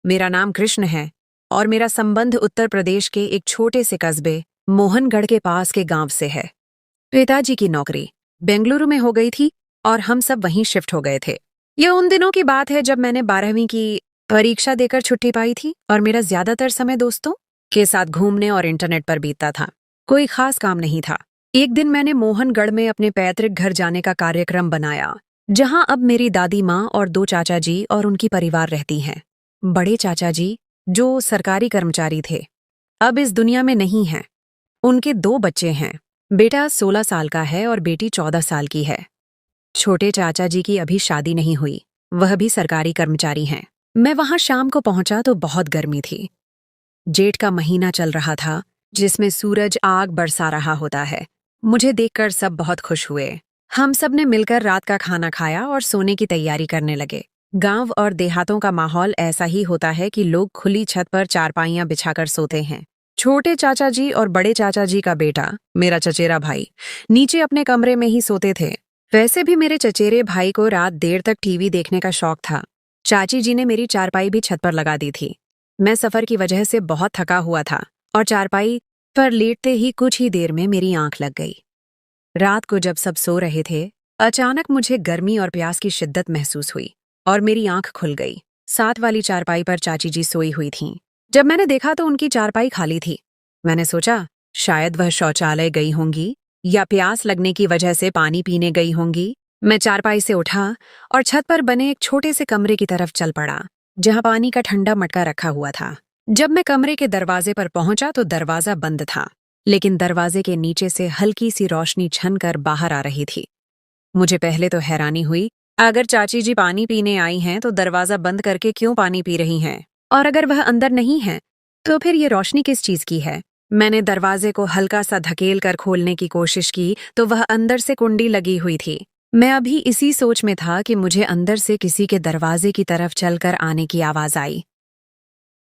मेरा नाम कृष्ण है और मेरा संबंध उत्तर प्रदेश के एक छोटे से कस्बे मोहनगढ़ के पास के गांव से है। पिताजी की नौकरी बेंगलुरु में हो गई थी और हम सब वहीं शिफ्ट हो गए थे। यह उन दिनों की बात है जब मैंने 12वीं की परीक्षा देकर छुट्टी पाई थी और मेरा ज्यादातर समय दोस्तों के साथ घूमने और इंटरनेट पर बीतता था। कोई खास काम नहीं था। एक दिन मैंने मोहनगढ़ में अपने पैतृक घर जाने का कार्यक्रम बनाया, जहां अब मेरी दादी माँ और 2 चाचा जी और उनकी परिवार रहती हैं। बड़े चाचा जी, जो सरकारी कर्मचारी थे, अब इस दुनिया में नहीं हैं। उनके 2 बच्चे हैं। बेटा 16 साल का है और बेटी 14 साल की है। छोटे चाचा जी की अभी शादी नहीं हुई, वह भी सरकारी कर्मचारी हैं। मैं वहां शाम को पहुंचा तो बहुत गर्मी थी। जेठ का महीना चल रहा था, जिसमें सूरज आग बरसा रहा होता है। मुझे देखकर सब बहुत खुश हुए। हम सब ने मिलकर रात का खाना खाया और सोने की तैयारी करने लगे। गांव और देहातों का माहौल ऐसा ही होता है कि लोग खुली छत पर चारपाइयां बिछाकर सोते हैं। छोटे चाचा जी और बड़े चाचा जी का बेटा, मेरा चचेरा भाई, नीचे अपने कमरे में ही सोते थे। वैसे भी मेरे चचेरे भाई को रात देर तक टीवी देखने का शौक था। चाची जी ने मेरी चारपाई भी छत पर लगा दी थी। मैं सफर की वजह से बहुत थका हुआ था और चारपाई पर लेटते ही कुछ ही देर में मेरी आंख लग गई। रात को जब सब सो रहे थे, अचानक मुझे गर्मी और प्यास की शिद्दत महसूस हुई और मेरी आंख खुल गई। साथ वाली चारपाई पर चाची जी सोई हुई थीं। जब मैंने देखा तो उनकी चारपाई खाली थी। मैंने सोचा शायद वह शौचालय गई होंगी या प्यास लगने की वजह से पानी पीने गई होंगी। मैं चारपाई से उठा और छत पर बने एक छोटे से कमरे की तरफ चल पड़ा, जहां पानी का ठंडा मटका रखा हुआ था। जब मैं कमरे के दरवाजे पर पहुंचा तो दरवाजा बंद था, लेकिन दरवाजे के नीचे से हल्की सी रोशनी छनकर बाहर आ रही थी। मुझे पहले तो हैरानी हुई, अगर चाची जी पानी पीने आई हैं तो दरवाजा बंद करके क्यों पानी पी रही हैं? और अगर वह अंदर नहीं है तो फिर ये रोशनी किस चीज की है? मैंने दरवाजे को हल्का सा धकेल कर खोलने की कोशिश की तो वह अंदर से कुंडी लगी हुई थी। मैं अभी इसी सोच में था कि मुझे अंदर से किसी के दरवाजे की तरफ चलकर आने की आवाज आई।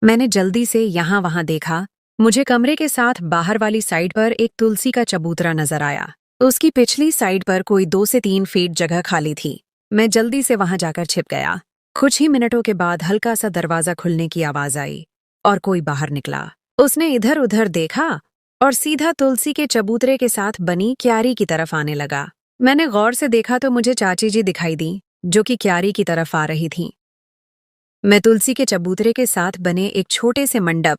मैंने जल्दी से यहाँ वहां देखा। मुझे कमरे के साथ बाहर वाली साइड पर एक तुलसी का चबूतरा नजर आया। उसकी पिछली साइड पर कोई 2 से 3 फीट जगह खाली थी। मैं जल्दी से वहां जाकर छिप गया। कुछ ही मिनटों के बाद हल्का सा दरवाजा खुलने की आवाज आई और कोई बाहर निकला। उसने इधर उधर देखा और सीधा तुलसी के चबूतरे के साथ बनी क्यारी की तरफ आने लगा। मैंने गौर से देखा तो मुझे चाची जी दिखाई दी, जो कि क्यारी की तरफ आ रही थीं। मैं तुलसी के चबूतरे के साथ बने एक छोटे से मंडप,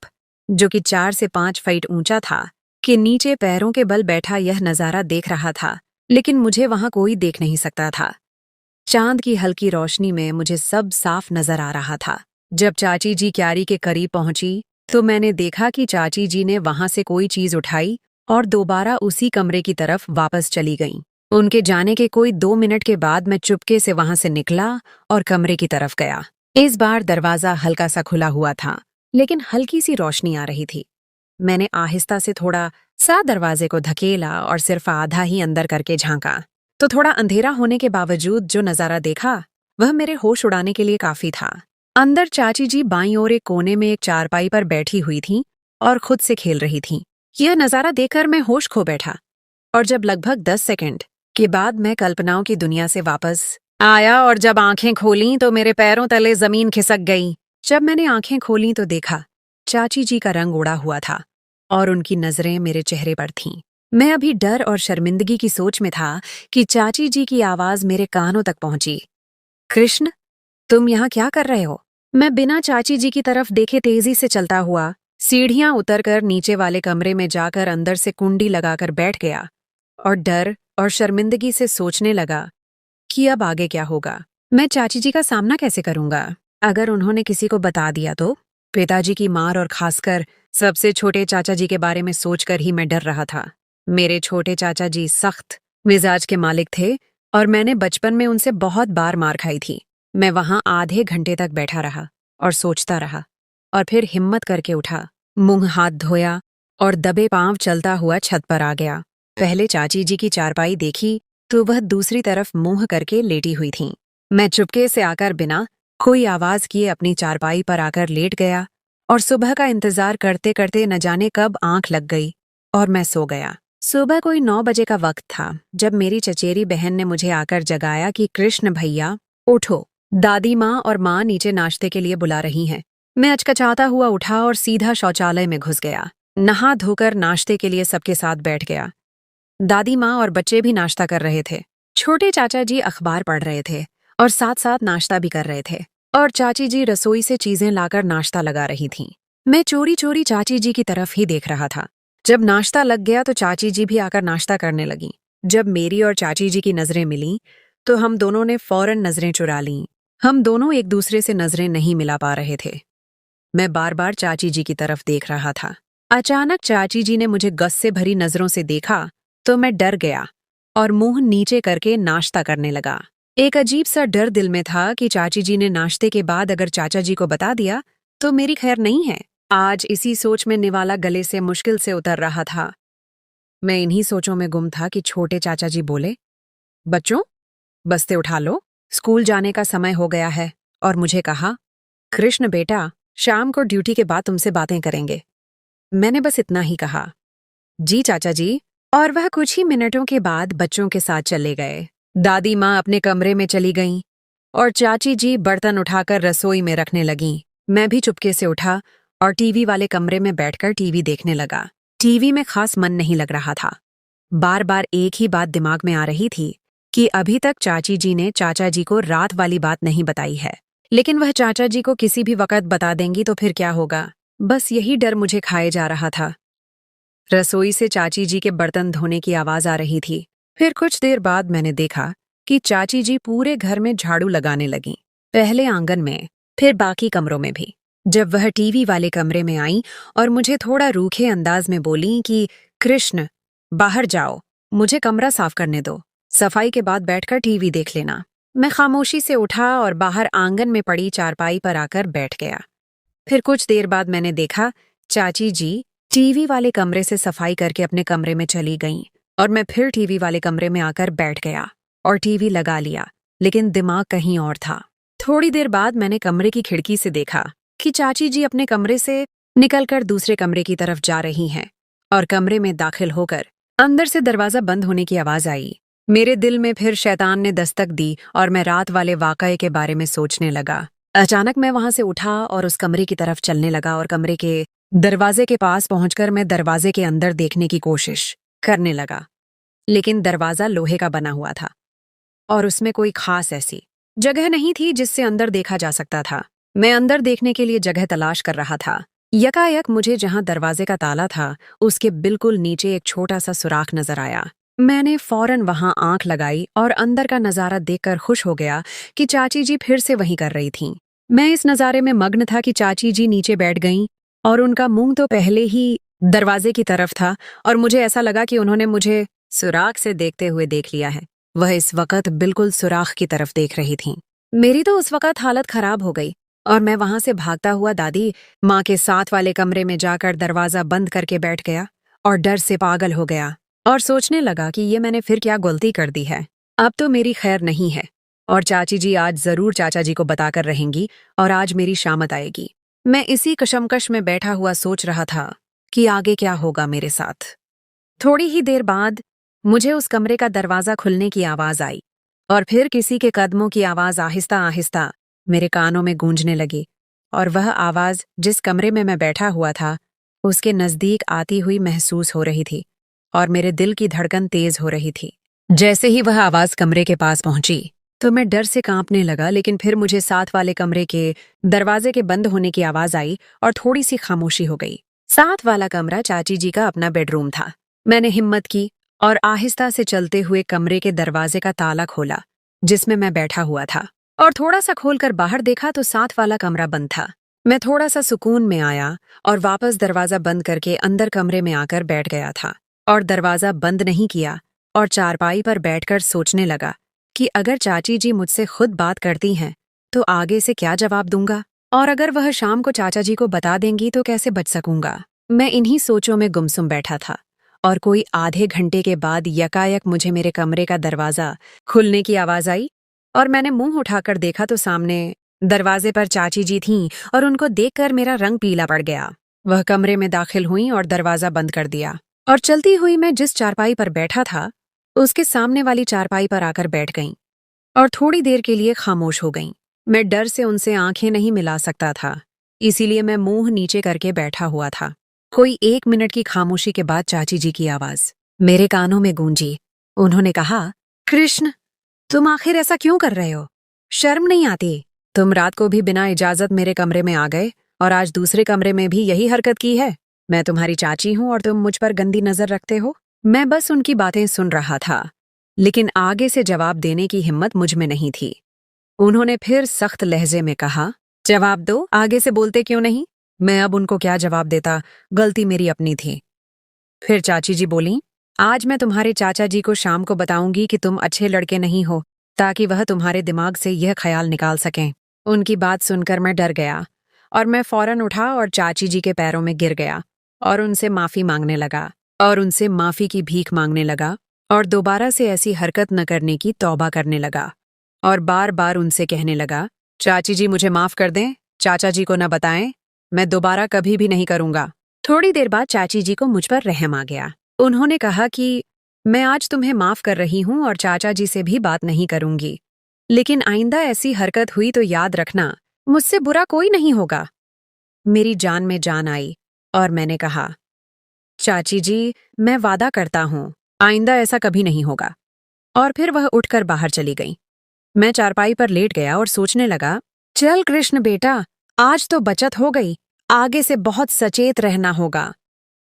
जो कि 4 से 5 फीट ऊंचा था, के नीचे पैरों के बल बैठा यह नजारा देख रहा था, लेकिन मुझे वहां कोई देख नहीं सकता था। चांद की हल्की रोशनी में मुझे सब साफ नजर आ रहा था। जब चाची जी क्यारी के करीब पहुंची तो मैंने देखा कि चाची जी ने वहां से कोई चीज उठाई और दोबारा उसी कमरे की तरफ वापस चली गईं। उनके जाने के कोई 2 मिनट के बाद मैं चुपके से वहां से निकला और कमरे की तरफ गया। इस बार दरवाजा हल्का सा खुला हुआ था, लेकिन हल्की सी रोशनी आ रही थी। मैंने आहिस्ता से थोड़ा सा दरवाजे को धकेला और सिर्फ आधा ही अंदर करके झांका, तो थोड़ा अंधेरा होने के बावजूद जो नजारा देखा वह मेरे होश उड़ाने के लिए काफी था। अंदर चाची जी बाईं ओर एक कोने में एक चारपाई पर बैठी हुई थीं और खुद से खेल रही थीं। यह नजारा देखकर मैं होश खो बैठा और जब लगभग 10 सेकंड के बाद मैं कल्पनाओं की दुनिया से वापस आया और जब आंखें खोलीं तो मेरे पैरों तले जमीन खिसक गई। जब मैंने आंखें खोलीं तो देखा चाची जी का रंग उड़ा हुआ था और उनकी नजरें मेरे चेहरे पर थीं। मैं अभी डर और शर्मिंदगी की सोच में था कि चाची जी की आवाज मेरे कानों तक पहुंची। कृष्ण, तुम यहाँ क्या कर रहे हो? मैं बिना चाची जी की तरफ देखे तेजी से चलता हुआ सीढ़ियां उतरकर नीचे वाले कमरे में जाकर अंदर से कुंडी लगाकर बैठ गया और डर और शर्मिंदगी से सोचने लगा कि अब आगे क्या होगा। मैं चाची जी का सामना कैसे करूंगा? अगर उन्होंने किसी को बता दिया तो? पिताजी की मार और खासकर सबसे छोटे चाचा जी के बारे में सोचकर ही मैं डर रहा था। मेरे छोटे चाचा जी सख्त मिजाज के मालिक थे और मैंने बचपन में उनसे बहुत बार मार खाई थी। मैं वहां आधे घंटे तक बैठा रहा और सोचता रहा और फिर हिम्मत करके उठा, मुंह हाथ धोया और दबे पांव चलता हुआ छत पर आ गया। पहले चाची जी की चारपाई देखी तो वह दूसरी तरफ मुंह करके लेटी हुई थीं। मैं चुपके से आकर बिना कोई आवाज किए अपनी चारपाई पर आकर लेट गया और सुबह का इंतजार करते करते न जाने कब आंख लग गई और मैं सो गया। सुबह कोई 9 बजे का वक्त था जब मेरी चचेरी बहन ने मुझे आकर जगाया कि कृष्ण भैया उठो, दादी माँ और माँ नीचे नाश्ते के लिए बुला रही हैं। मैं अचकचाता हुआ उठा और सीधा शौचालय में घुस गया। नहा धोकर नाश्ते के लिए सबके साथ बैठ गया। दादी माँ और बच्चे भी नाश्ता कर रहे थे। छोटे चाचा जी अखबार पढ़ रहे थे और साथ साथ नाश्ता भी कर रहे थे, और चाची जी रसोई से चीजें लाकर नाश्ता लगा रही थीं। मैं चोरी चोरी चाची जी की तरफ ही देख रहा था। जब नाश्ता लग गया तो चाची जी भी आकर नाश्ता करने लगीं। जब मेरी और चाची जी की नजरें मिलीं तो हम दोनों ने फौरन नजरें चुरा लीं। हम दोनों एक दूसरे से नजरें नहीं मिला पा रहे थे। मैं बार बार चाची जी की तरफ देख रहा था। अचानक चाची जी ने मुझे गस से भरी नजरों से देखा तो मैं डर गया और मुंह नीचे करके नाश्ता करने लगा। एक अजीब सा डर दिल में था कि चाची जी ने नाश्ते के बाद अगर चाचा जी को बता दिया तो मेरी खैर नहीं है। आज इसी सोच में निवाला गले से मुश्किल से उतर रहा था। मैं इन्हीं सोचों में गुम था कि छोटे चाचा जी बोले, बच्चों, बस्ते उठा लो, स्कूल जाने का समय हो गया है। और मुझे कहा, कृष्ण बेटा, शाम को ड्यूटी के बाद तुमसे बातें करेंगे। मैंने बस इतना ही कहा, जी चाचा जी, और वह कुछ ही मिनटों के बाद बच्चों के साथ चले गए। दादी माँ अपने कमरे में चली गईं और चाची जी बर्तन उठाकर रसोई में रखने लगीं। मैं भी चुपके से उठा और टीवी वाले कमरे में बैठकर टीवी देखने लगा। टीवी में खास मन नहीं लग रहा था। बार बार एक ही बात दिमाग में आ रही थी कि अभी तक चाची जी ने चाचा जी को रात वाली बात नहीं बताई है, लेकिन वह चाचा जी को किसी भी वक्त बता देंगी तो फिर क्या होगा। बस यही डर मुझे खाए जा रहा था। रसोई से चाची जी के बर्तन धोने की आवाज आ रही थी। फिर कुछ देर बाद मैंने देखा कि चाची जी पूरे घर में झाड़ू लगाने लगीं। पहले आंगन में, फिर बाकी कमरों में भी। जब वह टीवी वाले कमरे में आईं और मुझे थोड़ा रूखे अंदाज में बोलीं कि कृष्ण, बाहर जाओ, मुझे कमरा साफ करने दो, सफाई के बाद बैठकर टीवी देख लेना। मैं खामोशी से उठा और बाहर आंगन में पड़ी चारपाई पर आकर बैठ गया। फिर कुछ देर बाद मैंने देखा चाची जी टीवी वाले कमरे से सफाई करके अपने कमरे में चली गईं और मैं फिर टीवी वाले कमरे में आकर बैठ गया और टीवी लगा लिया, लेकिन दिमाग कहीं और था। थोड़ी देर बाद मैंने कमरे की खिड़की से देखा कि चाची जी अपने कमरे से निकलकर दूसरे कमरे की तरफ जा रही हैं और कमरे में दाखिल होकर अंदर से दरवाजा बंद होने की आवाज आई। मेरे दिल में फिर शैतान ने दस्तक दी और मैं रात वाले वाकये के बारे में सोचने लगा। अचानक मैं वहां से उठा और उस कमरे की तरफ चलने लगा और कमरे के दरवाजे के पास पहुंचकर मैं दरवाजे के अंदर देखने की कोशिश करने लगा, लेकिन दरवाजा लोहे का बना हुआ था और उसमें कोई खास ऐसी जगह नहीं थी जिससे अंदर देखा जा सकता था। मैं अंदर देखने के लिए जगह तलाश कर रहा था। यकायक मुझे जहां दरवाजे का ताला था उसके बिल्कुल नीचे एक छोटा सा सुराख नजर आया। मैंने फौरन वहां आंख लगाई और अंदर का नजारा देखकर खुश हो गया कि चाची जी फिर से वहीं कर रही थीं। मैं इस नजारे में मग्न था कि चाची जी नीचे बैठ गईं और उनका मुंह तो पहले ही दरवाजे की तरफ था और मुझे ऐसा लगा कि उन्होंने मुझे सुराख से देखते हुए देख लिया है। वह इस वक्त बिल्कुल सुराख की तरफ देख रही थीं। मेरी तो उस वक्त हालत खराब हो गई और मैं वहां से भागता हुआ दादी माँ के साथ वाले कमरे में जाकर दरवाजा बंद करके बैठ गया और डर से पागल हो गया और सोचने लगा कि ये मैंने फिर क्या गलती कर दी है। अब तो मेरी खैर नहीं है और चाची जी आज जरूर चाचा जी को बताकर रहेंगी और आज मेरी शामत आएगी। मैं इसी कशमकश में बैठा हुआ सोच रहा था कि आगे क्या होगा मेरे साथ। थोड़ी ही देर बाद मुझे उस कमरे का दरवाजा खुलने की आवाज आई और फिर किसी के कदमों की आवाज आहिस्ता आहिस्ता मेरे कानों में गूंजने लगी और वह आवाज जिस कमरे में मैं बैठा हुआ था उसके नजदीक आती हुई महसूस हो रही थी और मेरे दिल की धड़कन तेज हो रही थी। जैसे ही वह आवाज कमरे के पास पहुंची तो मैं डर से कांपने लगा, लेकिन फिर मुझे साथ वाले कमरे के दरवाजे के बंद होने की आवाज आई और थोड़ी सी खामोशी हो गई। साथ वाला कमरा चाची जी का अपना बेडरूम था। मैंने हिम्मत की और आहिस्ता से चलते हुए कमरे के दरवाजे का ताला खोला जिसमें मैं बैठा हुआ था और थोड़ा सा खोलकर बाहर देखा तो साथ वाला कमरा बंद था। मैं थोड़ा सा सुकून में आया और वापस दरवाजा बंद करके अंदर कमरे में आकर बैठ गया था और दरवाजा बंद नहीं किया और चारपाई पर बैठकर सोचने लगा कि अगर चाची जी मुझसे खुद बात करती हैं तो आगे से क्या जवाब दूंगा, और अगर वह शाम को चाचा जी को बता देंगी तो कैसे बच सकूंगा। मैं इन्हीं सोचों में गुमसुम बैठा था और कोई आधे घंटे के बाद यकायक मुझे मेरे कमरे का दरवाजा खुलने की आवाज आई और मैंने मुंह उठाकर देखा तो सामने दरवाजे पर चाची जी थीं और उनको देखकर मेरा रंग पीला पड़ गया। वह कमरे में दाखिल हुईं और दरवाजा बंद कर दिया और चलती हुई मैं जिस चारपाई पर बैठा था उसके सामने वाली चारपाई पर आकर बैठ गईं और थोड़ी देर के लिए खामोश हो गईं। मैं डर से उनसे आंखें नहीं मिला सकता था, इसीलिए मैं मुंह नीचे करके बैठा हुआ था। कोई 1 मिनट की खामोशी के बाद चाची जी की आवाज मेरे कानों में गूंजी। उन्होंने कहा, कृष्ण, तुम आखिर ऐसा क्यों कर रहे हो? शर्म नहीं आती? तुम रात को भी बिना इजाजत मेरे कमरे में आ गए और आज दूसरे कमरे में भी यही हरकत की है। मैं तुम्हारी चाची हूं और तुम मुझ पर गंदी नजर रखते हो। मैं बस उनकी बातें सुन रहा था, लेकिन आगे से जवाब देने की हिम्मत मुझ में नहीं थी। उन्होंने फिर सख्त लहजे में कहा, जवाब दो, आगे से बोलते क्यों नहीं? मैं अब उनको क्या जवाब देता, गलती मेरी अपनी थी। फिर चाची जी बोली, आज मैं तुम्हारे चाचा जी को शाम को बताऊंगी कि तुम अच्छे लड़के नहीं हो, ताकि वह तुम्हारे दिमाग से यह ख्याल निकाल सकें। उनकी बात सुनकर मैं डर गया और मैं फौरन उठा और चाची जी के पैरों में गिर गया और उनसे माफी मांगने लगा और उनसे माफी की भीख मांगने लगा और दोबारा से ऐसी हरकत न करने की तौबा करने लगा और बार बार उनसे कहने लगा, चाची जी मुझे माफ कर दें, चाचा जी को न बताएं, मैं दोबारा कभी भी नहीं करूंगा। थोड़ी देर बाद चाची जी को मुझ पर रहम आ गया। उन्होंने कहा कि मैं आज तुम्हें माफ कर रही हूं और चाचा जी से भी बात नहीं करूंगी, लेकिन आइंदा ऐसी हरकत हुई तो याद रखना, मुझसे बुरा कोई नहीं होगा। मेरी जान में जान आई और मैंने कहा, चाची जी, मैं वादा करता हूं आइंदा ऐसा कभी नहीं होगा। और फिर वह उठकर बाहर चली गई। मैं चारपाई पर लेट गया और सोचने लगा, चल कृष्ण बेटा, आज तो बचत हो गई, आगे से बहुत सचेत रहना होगा।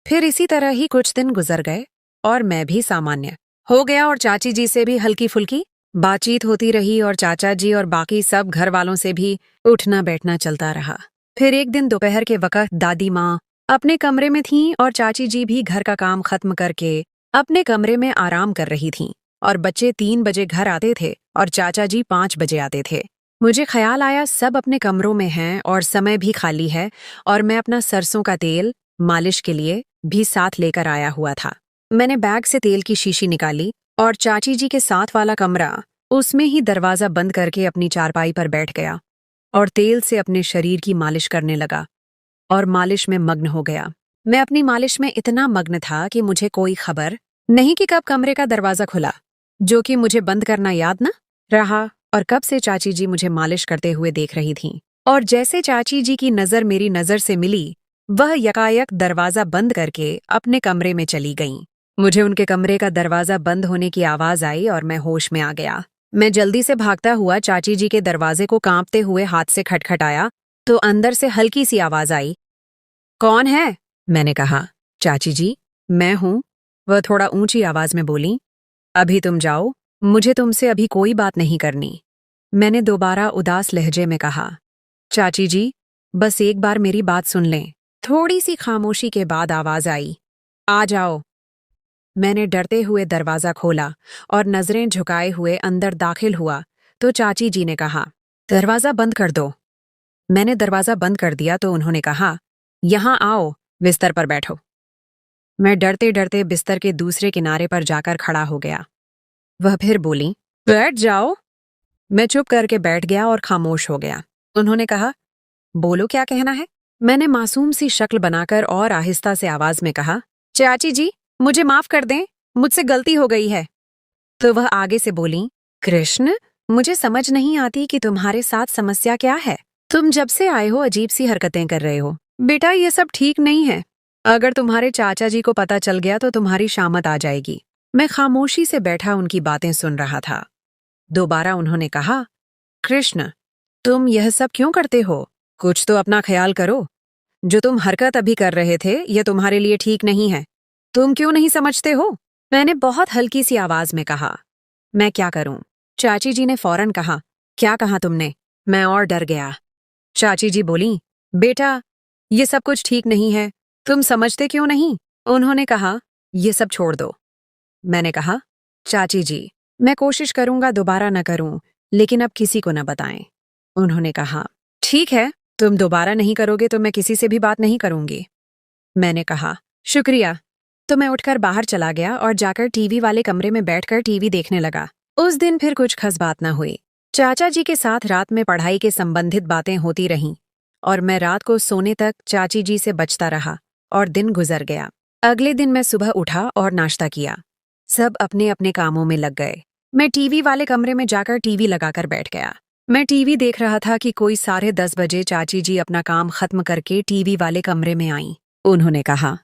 फिर इसी तरह ही कुछ दिन गुजर गए और मैं भी सामान्य हो गया और चाची जी से भी हल्की फुल्की बातचीत होती रही और चाचा जी और बाकी सब घर वालों से भी उठना बैठना चलता रहा। फिर एक दिन दोपहर के वक्त दादी माँ अपने कमरे में थीं और चाची जी भी घर का काम खत्म करके अपने कमरे में आराम कर रही थीं और बच्चे 3 बजे घर आते थे और चाचा जी 5 बजे आते थे। मुझे ख्याल आया सब अपने कमरों में हैं और समय भी खाली है और मैं अपना सरसों का तेल मालिश के लिए भी साथ लेकर आया हुआ था। मैंने बैग से तेल की शीशी निकाली और चाची जी के साथ वाला कमरा, उसमें ही दरवाजा बंद करके अपनी चारपाई पर बैठ गया और तेल से अपने शरीर की मालिश करने लगा और मालिश में मग्न हो गया। मैं अपनी मालिश में इतना मग्न था कि मुझे कोई खबर नहीं कि कब कमरे का दरवाजा खुला, जो कि मुझे बंद करना याद न रहा और कब से चाची जी मुझे मालिश करते हुए देख रही थीं। और जैसे चाची जी की नजर मेरी नजर से मिली, वह यकायक दरवाजा बंद करके अपने कमरे में चली गईं। मुझे उनके कमरे का दरवाजा बंद होने की आवाज आई और मैं होश में आ गया। मैं जल्दी से भागता हुआ चाची जी के दरवाजे को कांपते हुए हाथ से खटखटाया तो अंदर से हल्की सी आवाज आई, कौन है? मैंने कहा, चाची जी, मैं हूं। वह थोड़ा ऊंची आवाज में बोली, अभी तुम जाओ, मुझे तुमसे अभी कोई बात नहीं करनी। मैंने दोबारा उदास लहजे में कहा, चाची जी, बस एक बार मेरी बात सुन लें। थोड़ी सी खामोशी के बाद आवाज आई, आ जाओ। मैंने डरते हुए दरवाजा खोला और नजरें झुकाए हुए अंदर दाखिल हुआ तो चाची जी ने कहा, दरवाजा बंद कर दो। मैंने दरवाजा बंद कर दिया तो उन्होंने कहा, यहां आओ, बिस्तर पर बैठो। मैं डरते डरते बिस्तर के दूसरे किनारे पर जाकर खड़ा हो गया। वह फिर बोली, बैठ जाओ। मैं चुप करके बैठ गया और खामोश हो गया। उन्होंने कहा, बोलो क्या कहना है? मैंने मासूम सी शक्ल बनाकर और आहिस्ता से आवाज में कहा, चाची जी, मुझे माफ कर दें, मुझसे गलती हो गई है। तो वह आगे से बोली, कृष्ण, मुझे समझ नहीं आती कि तुम्हारे साथ समस्या क्या है। तुम जब से आए हो अजीब सी हरकतें कर रहे हो। बेटा, ये सब ठीक नहीं है। अगर तुम्हारे चाचा जी को पता चल गया तो तुम्हारी शामत आ जाएगी। मैं खामोशी से बैठा उनकी बातें सुन रहा था। दोबारा उन्होंने कहा, कृष्ण, तुम यह सब क्यों करते हो? कुछ तो अपना ख्याल करो। जो तुम हरकत अभी कर रहे थे, यह तुम्हारे लिए ठीक नहीं है। तुम क्यों नहीं समझते हो? मैंने बहुत हल्की सी आवाज में कहा, मैं क्या करूं? चाची जी ने फौरन कहा, क्या कहा तुमने? मैं और डर गया। चाची जी बोली, बेटा, ये सब कुछ ठीक नहीं है, तुम समझते क्यों नहीं? उन्होंने कहा, ये सब छोड़ दो। मैंने कहा, चाची जी, मैं कोशिश करूंगा दोबारा न करूं, लेकिन अब किसी को न बताएं। उन्होंने कहा, ठीक है, तुम दोबारा नहीं करोगे तो मैं किसी से भी बात नहीं करूंगी। मैंने कहा, शुक्रिया। तो मैं उठकर बाहर चला गया और जाकर टीवी वाले कमरे में बैठकर टीवी देखने लगा। उस दिन फिर कुछ खास बात न हुई। चाचा जी के साथ रात में पढ़ाई के संबंधित बातें होती रहीं और मैं रात को सोने तक चाची जी से बचता रहा और दिन गुजर गया। अगले दिन मैं सुबह उठा और नाश्ता किया। सब अपने अपने कामों में लग गए। मैं टीवी वाले कमरे में जाकर टीवी लगाकर बैठ गया। मैं टीवी देख रहा था कि कोई 10:30 बजे चाची जी अपना काम खत्म करके टीवी वाले कमरे में आईं। उन्होंने कहा,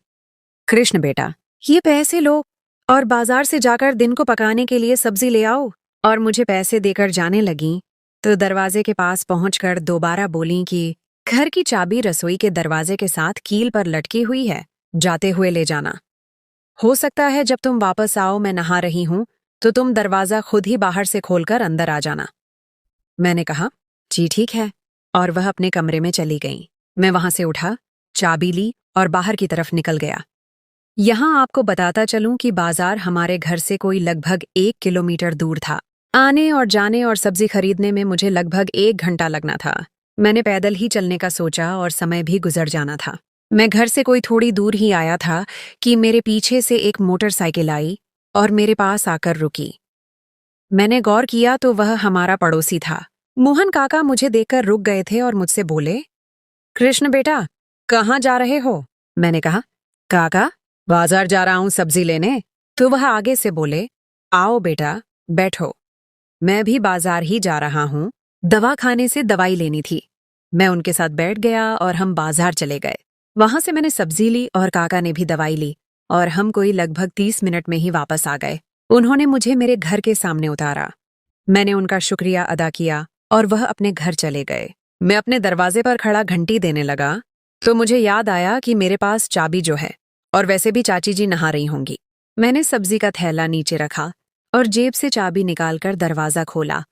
कृष्ण बेटा, ये पैसे लो और बाजार से जाकर दिन को पकाने के लिए सब्जी ले आओ। और मुझे पैसे देकर जाने लगीं तो दरवाजे के पास पहुंचकर दोबारा बोलीं कि घर की चाबी रसोई के दरवाजे के साथ कील पर लटकी हुई है, जाते हुए ले जाना। हो सकता है जब तुम वापस आओ मैं नहा रही हूं तो तुम दरवाजा खुद ही बाहर से खोलकर अंदर आ जाना। मैंने कहा, जी ठीक है, और वह अपने कमरे में चली गई। मैं वहां से उठा, चाबी ली और बाहर की तरफ निकल गया। यहाँ आपको बताता चलूं कि बाजार हमारे घर से कोई लगभग 1 किलोमीटर दूर था। आने और जाने और सब्जी खरीदने में मुझे लगभग 1 घंटा लगना था। मैंने पैदल ही चलने का सोचा और समय भी गुजर जाना था। मैं घर से कोई थोड़ी दूर ही आया था कि मेरे पीछे से एक मोटरसाइकिल आई और मेरे पास आकर रुकी। मैंने गौर किया तो वह हमारा पड़ोसी था। मोहन काका मुझे देखकर रुक गए थे और मुझसे बोले, कृष्ण बेटा, कहाँ जा रहे हो? मैंने कहा, काका, बाजार जा रहा हूं सब्जी लेने। तो वह आगे से बोले, आओ बेटा, बैठो। मैं भी बाजार ही जा रहा हूं, दवा खाने से दवाई लेनी थी। मैं उनके साथ बैठ गया और हम बाजार चले गए। वहां से मैंने सब्जी ली और काका ने भी दवाई ली और हम कोई लगभग 30 मिनट में ही वापस आ गए। उन्होंने मुझे मेरे घर के सामने उतारा। मैंने उनका शुक्रिया अदा किया और वह अपने घर चले गए। मैं अपने दरवाजे पर खड़ा घंटी देने लगा तो मुझे याद आया कि मेरे पास चाबी जो है, और वैसे भी चाची जी नहा रही होंगी। मैंने सब्जी का थैला नीचे रखा और जेब से चाबी निकालकर दरवाजा खोला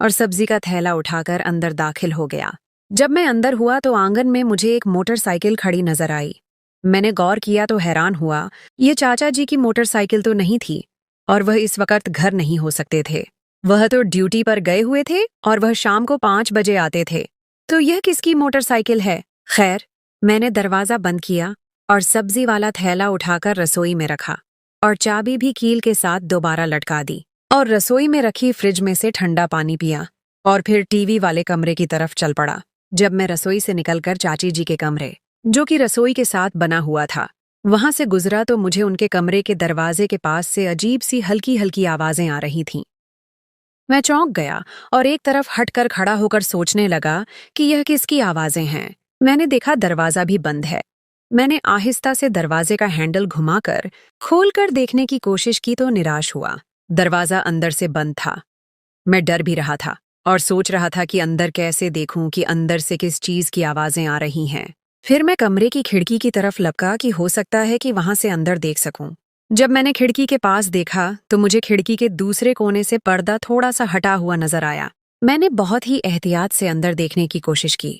और सब्जी का थैला उठाकर अंदर दाखिल हो गया। जब मैं अंदर हुआ तो आंगन में मुझे एक मोटरसाइकिल खड़ी नजर आई। मैंने गौर किया तो हैरान हुआ, ये चाचा जी की मोटरसाइकिल तो नहीं थी और वह इस वक्त घर नहीं हो सकते थे। वह तो ड्यूटी पर गए हुए थे और वह शाम को 5 बजे आते थे। तो यह किसकी मोटरसाइकिल है? खैर, मैंने दरवाजा बंद किया और सब्जी वाला थैला उठाकर रसोई में रखा और चाबी भी कील के साथ दोबारा लटका दी और रसोई में रखी फ्रिज में से ठंडा पानी पिया और फिर टीवी वाले कमरे की तरफ चल पड़ा। जब मैं रसोई से निकलकर चाची जी के कमरे, जो कि रसोई के साथ बना हुआ था, वहां से गुजरा तो मुझे उनके कमरे के दरवाजे के पास से अजीब सी हल्की हल्की आवाजें आ रही थीं। मैं चौंक गया और एक तरफ हटकर खड़ा होकर सोचने लगा कि यह किसकी आवाजें हैं। मैंने देखा दरवाजा भी बंद है। मैंने आहिस्ता से दरवाजे का हैंडल घुमाकर खोलकर देखने की कोशिश की तो निराश हुआ। दरवाजा अंदर से बंद था। मैं डर भी रहा था और सोच रहा था कि अंदर कैसे देखूं कि अंदर से किस चीज की आवाजें आ रही हैं। फिर मैं कमरे की खिड़की की तरफ लपका कि हो सकता है कि वहां से अंदर देख सकूं। जब मैंने खिड़की के पास देखा तो मुझे खिड़की के दूसरे कोने से पर्दा थोड़ा सा हटा हुआ नजर आया। मैंने बहुत ही एहतियात से अंदर देखने की कोशिश की।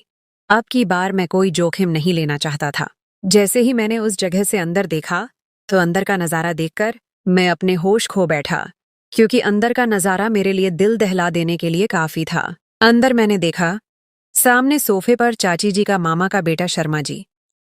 अब की बार मैं कोई जोखिम नहीं लेना चाहता था। जैसे ही मैंने उस जगह से अंदर देखा तो अंदर का नजारा देखकर मैं अपने होश खो बैठा, क्योंकि अंदर का नजारा मेरे लिए दिल दहला देने के लिए काफी था। अंदर मैंने देखा, सामने सोफे पर चाची जी का मामा का बेटा शर्मा जी,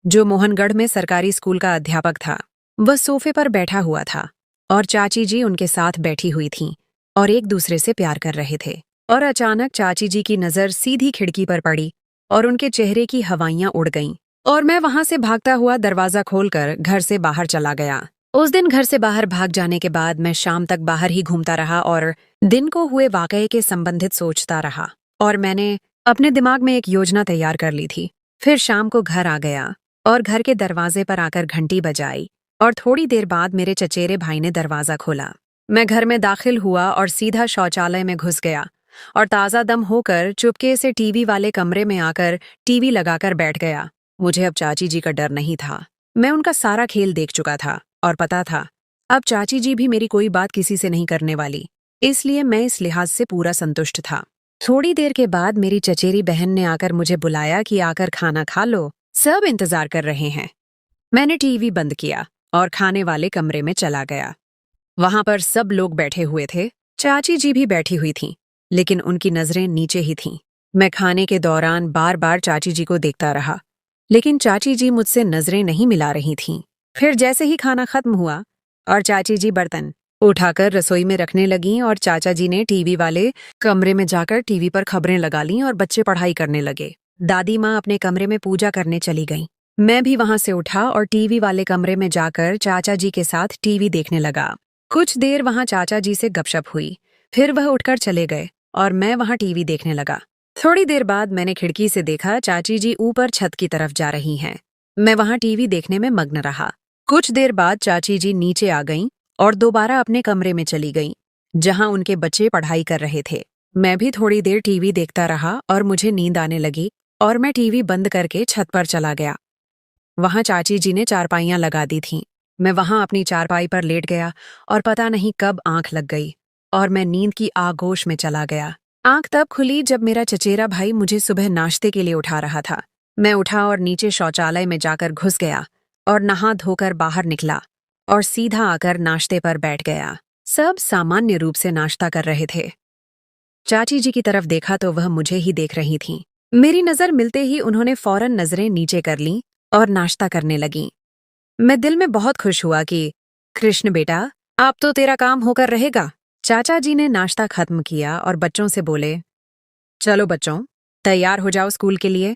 जो मोहनगढ़ में सरकारी स्कूल का अध्यापक था, वह सोफे पर बैठा हुआ था और चाची जी उनके साथ बैठी हुई थीं और एक दूसरे से प्यार कर रहे थे। और अचानक चाची जी की नजर सीधी खिड़की पर पड़ी और उनके चेहरे की हवाइयां उड़ गईं और मैं वहां से भागता हुआ दरवाजा खोलकर घर से बाहर चला गया। उस दिन घर से बाहर भाग जाने के बाद मैं शाम तक बाहर ही घूमता रहा और दिन को हुए वाकये के संबंधित सोचता रहा और मैंने अपने दिमाग में एक योजना तैयार कर ली थी। फिर शाम को घर आ गया और घर के दरवाजे पर आकर घंटी बजाई और थोड़ी देर बाद मेरे चचेरे भाई ने दरवाजा खोला। मैं घर में दाखिल हुआ और सीधा शौचालय में घुस गया और ताज़ा दम होकर चुपके से टीवी वाले कमरे में आकर टीवी लगाकर बैठ गया। मुझे अब चाची जी का डर नहीं था। मैं उनका सारा खेल देख चुका था और पता था अब चाची जी भी मेरी कोई बात किसी से नहीं करने वाली, इसलिए मैं इस लिहाज से पूरा संतुष्ट था। थोड़ी देर के बाद मेरी चचेरी बहन ने आकर मुझे बुलाया कि आकर खाना खा लो, सब इंतजार कर रहे हैं। मैंने टीवी बंद किया और खाने वाले कमरे में चला गया। वहां पर सब लोग बैठे हुए थे। चाची जी भी बैठी हुई थीं, लेकिन उनकी नजरें नीचे ही थीं। मैं खाने के दौरान बार बार चाची जी को देखता रहा, लेकिन चाची जी मुझसे नजरें नहीं मिला रही थीं। फिर जैसे ही खाना खत्म हुआ और चाची जी बर्तन उठाकर रसोई में रखने लगीं और चाचा जी ने टीवी वाले कमरे में जाकर टीवी पर खबरें लगा लीं और बच्चे पढ़ाई करने लगे। दादी माँ अपने कमरे में पूजा करने चली गईं। मैं भी वहां से उठा और टीवी वाले कमरे में जाकर चाचा जी के साथ टीवी देखने लगा। कुछ देर वहां चाचा जी से गपशप हुई, फिर वह उठकर चले गए और मैं वहां टीवी देखने लगा। थोड़ी देर बाद मैंने खिड़की से देखा चाची जी ऊपर छत की तरफ जा रही हैं। मैं वहां टीवी देखने में मग्न रहा। कुछ देर बाद चाची जी नीचे आ गईं और दोबारा अपने कमरे में चली गईं, जहां उनके बच्चे पढ़ाई कर रहे थे। मैं भी थोड़ी देर टीवी देखता रहा और मुझे नींद आने लगी और मैं टीवी बंद करके छत पर चला गया। वहां चाची जी ने चारपाइयां लगा दी थीं। मैं वहां अपनी चारपाई पर लेट गया और पता नहीं कब आंख लग गई और मैं नींद की आगोश में चला गया। आंख तब खुली जब मेरा चचेरा भाई मुझे सुबह नाश्ते के लिए उठा रहा था। मैं उठा और नीचे शौचालय में जाकर घुस गया और नहा धोकर बाहर निकला और सीधा आकर नाश्ते पर बैठ गया। सब सामान्य रूप से नाश्ता कर रहे थे। चाची जी की तरफ देखा तो वह मुझे ही देख रही थीं। मेरी नजर मिलते ही उन्होंने फौरन नजरें नीचे कर लीं और नाश्ता करने लगीं। मैं दिल में बहुत खुश हुआ कि कृष्ण बेटा, अब तो तेरा काम होकर रहेगा। चाचा जी ने नाश्ता खत्म किया और बच्चों से बोले, चलो बच्चों, तैयार हो जाओ स्कूल के लिए।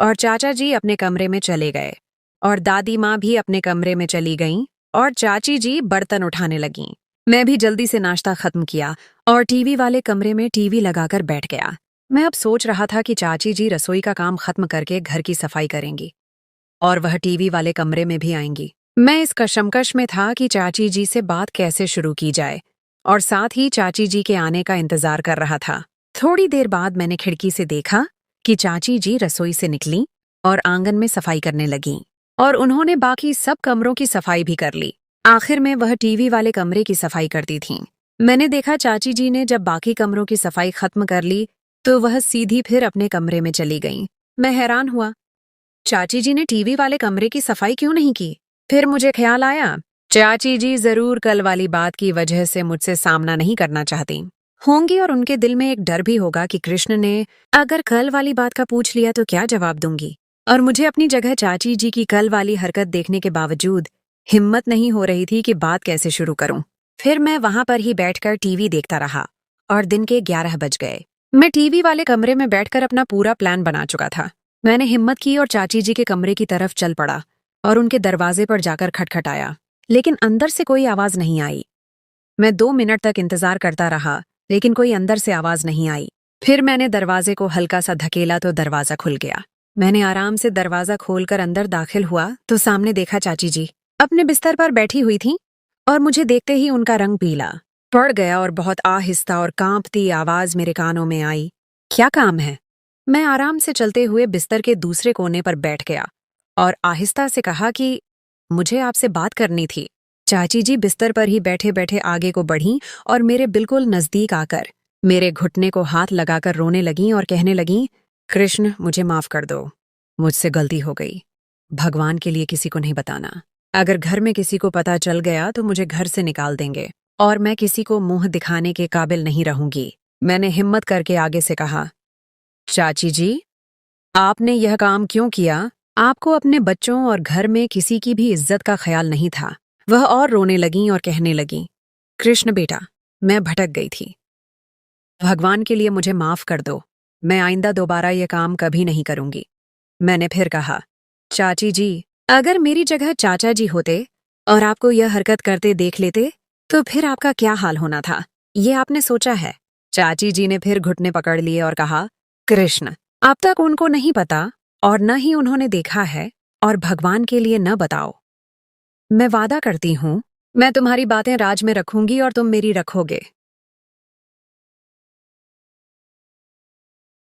और चाचा जी अपने कमरे में चले गए और दादी माँ भी अपने कमरे में चली गईं और चाची जी बर्तन उठाने लगीं। मैं भी जल्दी से नाश्ता खत्म किया और टीवी वाले कमरे में टीवी लगाकर बैठ गया। मैं अब सोच रहा था कि चाची जी रसोई का काम खत्म करके घर की सफाई करेंगी और वह टीवी वाले कमरे में भी आएंगी। मैं इस कशमकश में था कि चाची जी से बात कैसे शुरू की जाए और साथ ही चाची जी के आने का इंतजार कर रहा था। थोड़ी देर बाद मैंने खिड़की से देखा कि चाची जी रसोई से निकलीं और आंगन में सफाई करने लगीं और उन्होंने बाकी सब कमरों की सफाई भी कर ली। आखिर में वह टीवी वाले कमरे की सफाई करती थीं। मैंने देखा चाची जी ने जब बाकी कमरों की सफाई खत्म कर ली तो वह सीधी फिर अपने कमरे में चली गईं। मैं हैरान हुआ, चाची जी ने टीवी वाले कमरे की सफाई क्यों नहीं की? फिर मुझे ख्याल आया, चाची जी जरूर कल वाली बात की वजह से मुझसे सामना नहीं करना चाहती होंगी और उनके दिल में एक डर भी होगा कि कृष्ण ने अगर कल वाली बात का पूछ लिया तो क्या जवाब दूंगी। और मुझे अपनी जगह चाची जी की कल वाली हरकत देखने के बावजूद हिम्मत नहीं हो रही थी कि बात कैसे शुरू करूं। फिर मैं वहां पर ही बैठकर टीवी देखता रहा और दिन के 11 बज गए। मैं टीवी वाले कमरे में बैठकर अपना पूरा प्लान बना चुका था। मैंने हिम्मत की और चाची जी के कमरे की तरफ चल पड़ा और उनके दरवाजे पर जाकर खटखटाया, लेकिन अंदर से कोई आवाज नहीं आई। मैं 2 मिनट तक इंतजार करता रहा, लेकिन कोई अंदर से आवाज नहीं आई। फिर मैंने दरवाजे को हल्का सा धकेला तो दरवाजा खुल गया। मैंने आराम से दरवाजा खोलकर अंदर दाखिल हुआ तो सामने देखा चाची जी अपने बिस्तर पर बैठी हुई थीं और मुझे देखते ही उनका रंग पीला पड़ गया और बहुत आहिस्ता और कांपती आवाज मेरे कानों में आई, क्या काम है? मैं आराम से चलते हुए बिस्तर के दूसरे कोने पर बैठ गया और आहिस्ता से कहा कि मुझे आपसे बात करनी थी। चाची जी बिस्तर पर ही बैठे बैठे आगे को बढ़ीं और मेरे बिल्कुल नजदीक आकर मेरे घुटने को हाथ लगाकर रोने लगीं और कहने लगीं, कृष्ण, मुझे माफ कर दो, मुझसे गलती हो गई। भगवान के लिए किसी को नहीं बताना। अगर घर में किसी को पता चल गया तो मुझे घर से निकाल देंगे और मैं किसी को मुंह दिखाने के काबिल नहीं रहूंगी। मैंने हिम्मत करके आगे से कहा, चाची जी, आपने यह काम क्यों किया? आपको अपने बच्चों और घर में किसी की भी इज्जत का ख्याल नहीं था। वह और रोने लगीं और कहने लगीं, कृष्ण बेटा, मैं भटक गई थी। भगवान के लिए मुझे माफ कर दो। मैं आइंदा दोबारा यह काम कभी नहीं करूंगी। मैंने फिर कहा, चाची जी, अगर मेरी जगह चाचा जी होते और आपको यह हरकत करते देख लेते तो फिर आपका क्या हाल होना था, ये आपने सोचा है? चाची जी ने फिर घुटने पकड़ लिए और कहा, कृष्ण, अब तक उनको नहीं पता और न ही उन्होंने देखा है और भगवान के लिए न बताओ। मैं वादा करती हूँ, मैं तुम्हारी बातें राज में रखूंगी और तुम मेरी रखोगे।